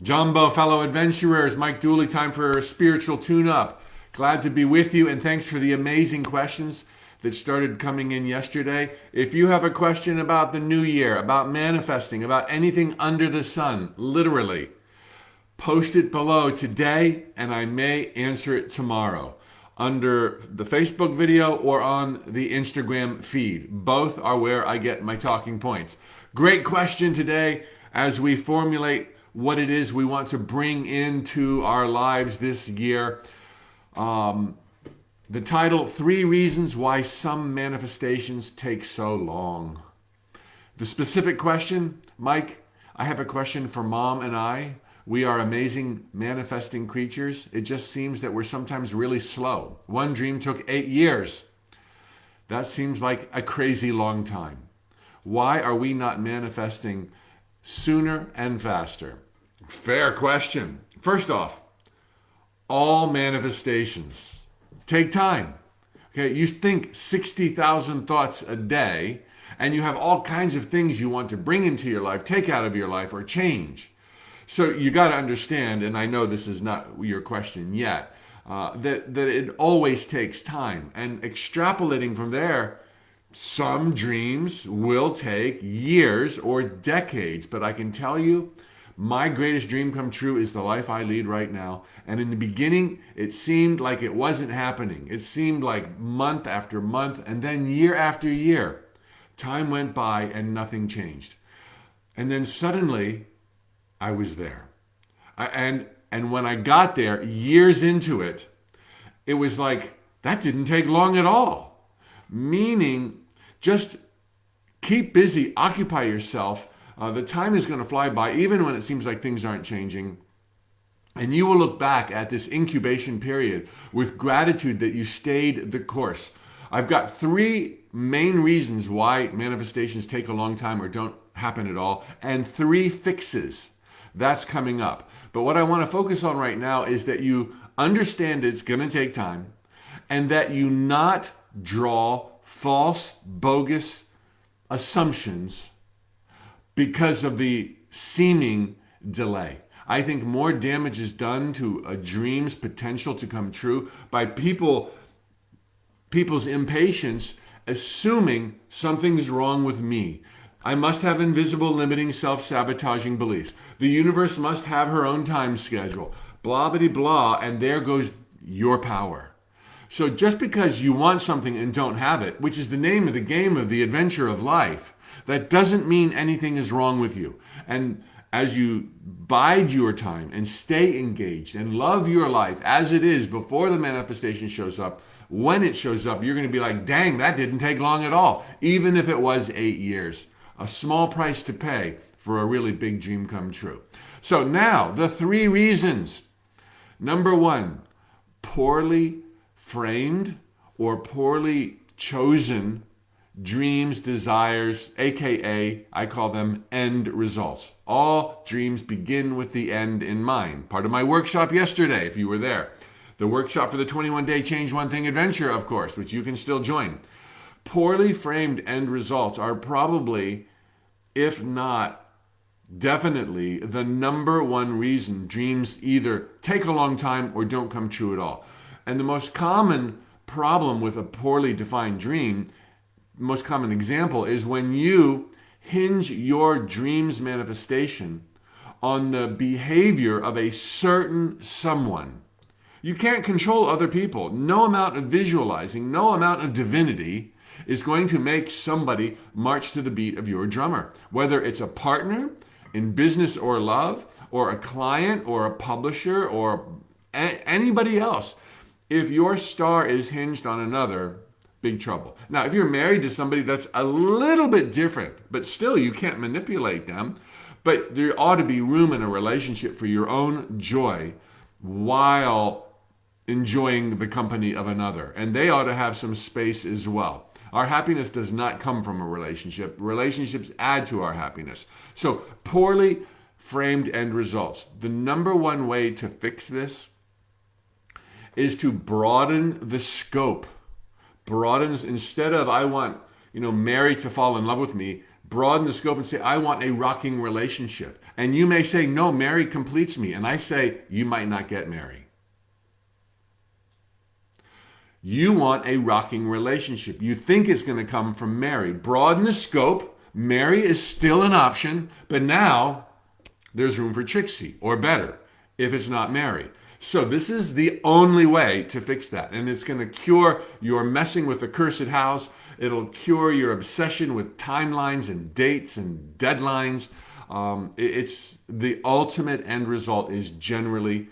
Jumbo, fellow adventurers, Mike Dooley, time for a spiritual tune-up. Glad to be with you, and thanks for the amazing questions that started coming in yesterday. If you have a question about the new year, about manifesting, about anything under the sun, literally, post it below today, and I may answer it tomorrow under the Facebook video or on the Instagram feed. Both are where I get my talking points. Great question today as we formulate what it is we want to bring into our lives this year. The title, Three Reasons Why Some Manifestations Take So Long. The specific question, Mike, I have a question for Mom and I. We are amazing manifesting creatures. It just seems that we're sometimes really slow. One dream took 8 years. That seems like a crazy long time. Why are we not manifesting sooner and faster? Fair question. First off, all manifestations take time. Okay, you think 60,000 thoughts a day, and you have all kinds of things you want to bring into your life, take out of your life, or change. So you got to understand, and I know this is not your question yet, that it always takes time. And extrapolating from there, some dreams will take years or decades. But I can tell you, my greatest dream come true is the life I lead right now. And in the beginning, it seemed like it wasn't happening. It seemed like month after month, and then year after year. Time went by and nothing changed. And then suddenly, I was there. And when I got there, years into it, it was like, that didn't take long at all. Meaning, just keep busy, occupy yourself. The time is going to fly by, even when it seems like things aren't changing. And you will look back at this incubation period with gratitude that you stayed the course. I've got 3 main reasons why manifestations take a long time or don't happen at all, and 3 fixes. That's coming up. But what I want to focus on right now is that you understand it's going to take time, and that you not draw false, bogus assumptions because of the seeming delay. I think more damage is done to a dream's potential to come true by people's impatience, assuming something's wrong with me. I must have invisible, limiting, self-sabotaging beliefs. The universe must have her own time schedule. Blah, blah, blah, and there goes your power. So just because you want something and don't have it, which is the name of the game of the adventure of life, that doesn't mean anything is wrong with you. And as you bide your time and stay engaged and love your life as it is before the manifestation shows up, when it shows up, you're going to be like, dang, that didn't take long at all, even if it was 8 years. A small price to pay for a really big dream come true. So now, the 3 reasons. Number 1, poorly framed or poorly chosen dreams, desires, aka I call them end results. All dreams begin with the end in mind. Part of my workshop yesterday, if you were there. The workshop for the 21-day Change One Thing adventure, of course, which you can still join. Poorly framed end results are probably, if not definitely, the number 1 reason dreams either take a long time or don't come true at all. And the most common problem with a poorly defined dream, most common example, is when you hinge your dream's manifestation on the behavior of a certain someone. You can't control other people. No amount of visualizing, no amount of divinity is going to make somebody march to the beat of your drummer. Whether it's a partner in business or love, or a client, or a publisher, or anybody else. If your star is hinged on another, big trouble. Now, if you're married to somebody, that's a little bit different, but still you can't manipulate them. But there ought to be room in a relationship for your own joy while enjoying the company of another. And they ought to have some space as well. Our happiness does not come from a relationship. Relationships add to our happiness. So poorly framed end results. The number 1 way to fix this is to broaden the scope. Broadens, instead of I want, Mary to fall in love with me, broaden the scope and say, I want a rocking relationship. And you may say, no, Mary completes me. And I say, you might not get Mary. You want a rocking relationship. You think it's going to come from Mary. Broaden the scope. Mary is still an option, but now there's room for Trixie, or better, if it's not Mary. So this is the only way to fix that. And it's going to cure your messing with the cursed house. It'll cure your obsession with timelines and dates and deadlines. It's the ultimate end result is generally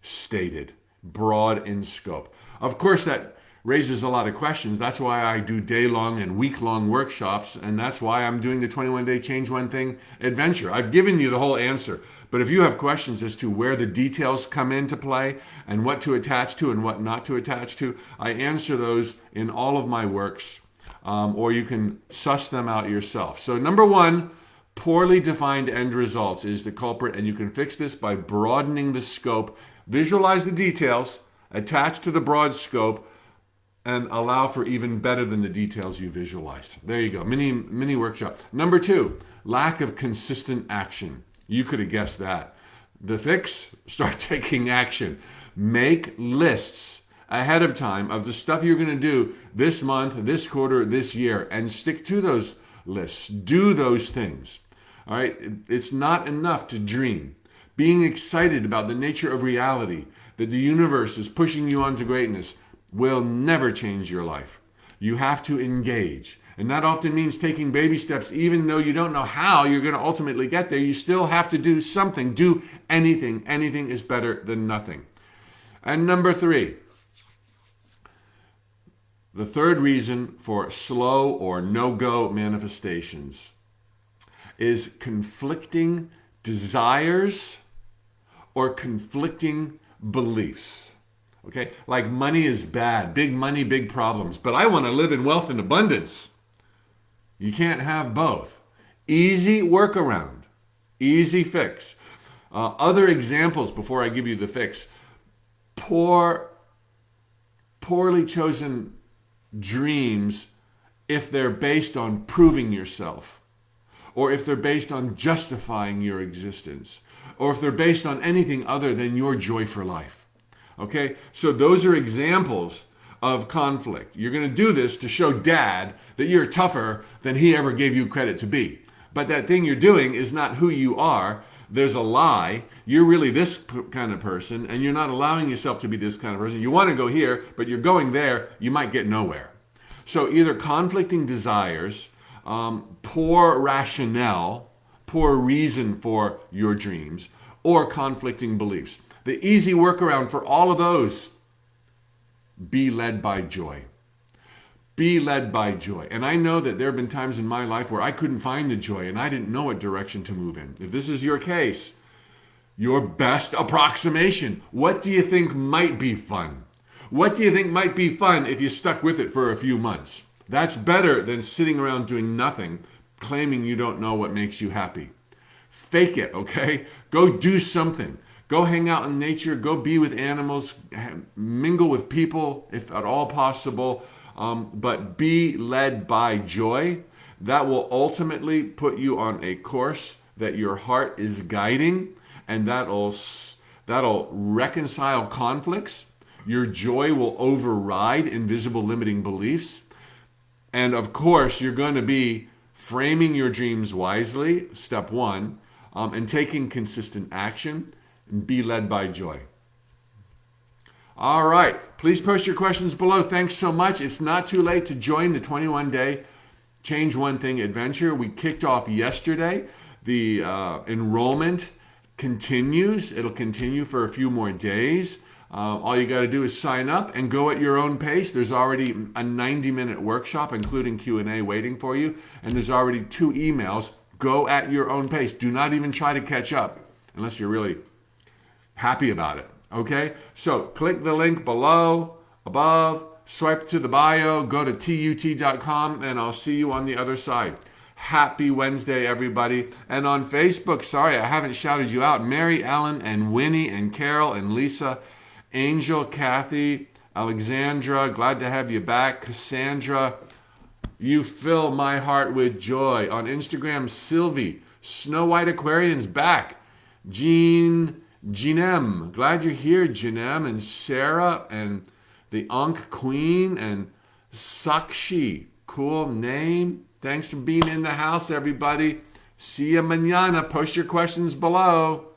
stated, broad in scope. Of course, that raises a lot of questions. That's why I do day-long and week-long workshops, and that's why I'm doing the 21-day Change One Thing adventure. I've given you the whole answer, but if you have questions as to where the details come into play and what to attach to and what not to attach to, I answer those in all of my works, or you can suss them out yourself. So number one, poorly defined end results is the culprit, and you can fix this by broadening the scope. Visualize the details, attach to the broad scope, and allow for even better than the details you visualized. There you go. Mini workshop. Number two, lack of consistent action. You could have guessed that. The fix, start taking action. Make lists ahead of time of the stuff you're going to do this month, this quarter, this year, and stick to those lists. Do those things. All right? It's not enough to dream. Being excited about the nature of reality, that the universe is pushing you on to greatness, will never change your life. You have to engage. And that often means taking baby steps. Even though you don't know how you're going to ultimately get there, you still have to do something. Do anything. Anything is better than nothing. And number three, the third reason for slow or no-go manifestations is conflicting desires or conflicting beliefs. Okay, like money is bad, big money, big problems, but I want to live in wealth and abundance. You can't have both. Easy workaround, easy fix. Other examples before I give you the fix. Poorly chosen dreams if they're based on proving yourself, or if they're based on justifying your existence, or if they're based on anything other than your joy for life. Okay, so those are examples of conflict. You're going to do this to show dad that you're tougher than he ever gave you credit to be. But that thing you're doing is not who you are. There's a lie. You're really this kind of person, and you're not allowing yourself to be this kind of person. You want to go here, but you're going there. You might get nowhere. So either conflicting desires, poor rationale, poor reason for your dreams, or conflicting beliefs. The easy workaround for all of those, be led by joy. Be led by joy. And I know that there have been times in my life where I couldn't find the joy and I didn't know what direction to move in. If this is your case, your best approximation, what do you think might be fun? What do you think might be fun if you stuck with it for a few months? That's better than sitting around doing nothing, claiming you don't know what makes you happy. Fake it, okay? Go do something. Go hang out in nature. Go be with animals. Mingle with people if at all possible. But be led by joy. That will ultimately put you on a course that your heart is guiding, and that'll reconcile conflicts. Your joy will override invisible limiting beliefs. And of course, you're going to be framing your dreams wisely, step one, and taking consistent action. And be led by joy. All right. Please post your questions below. Thanks so much. It's not too late to join the 21-day Change One Thing adventure. We kicked off yesterday. The enrollment continues. It'll continue for a few more days. All you got to do is sign up and go at your own pace. There's already a 90-minute workshop, including Q&A, waiting for you. And there's already 2 emails. Go at your own pace. Do not even try to catch up unless you're really happy about it. Okay? So click the link below, above, swipe to the bio, go to tut.com, and I'll see you on the other side. Happy Wednesday, everybody. And on Facebook, sorry, I haven't shouted you out. Mary Ellen and Winnie and Carol and Lisa, Angel, Kathy, Alexandra, glad to have you back. Cassandra, you fill my heart with joy. On Instagram, Sylvie, Snow White Aquarian's back. Jeanem, glad you're here, Jeanem, and Sarah, and the Ankh Queen, and Sakshi, cool name. Thanks for being in the house, everybody. See you mañana. Post your questions below.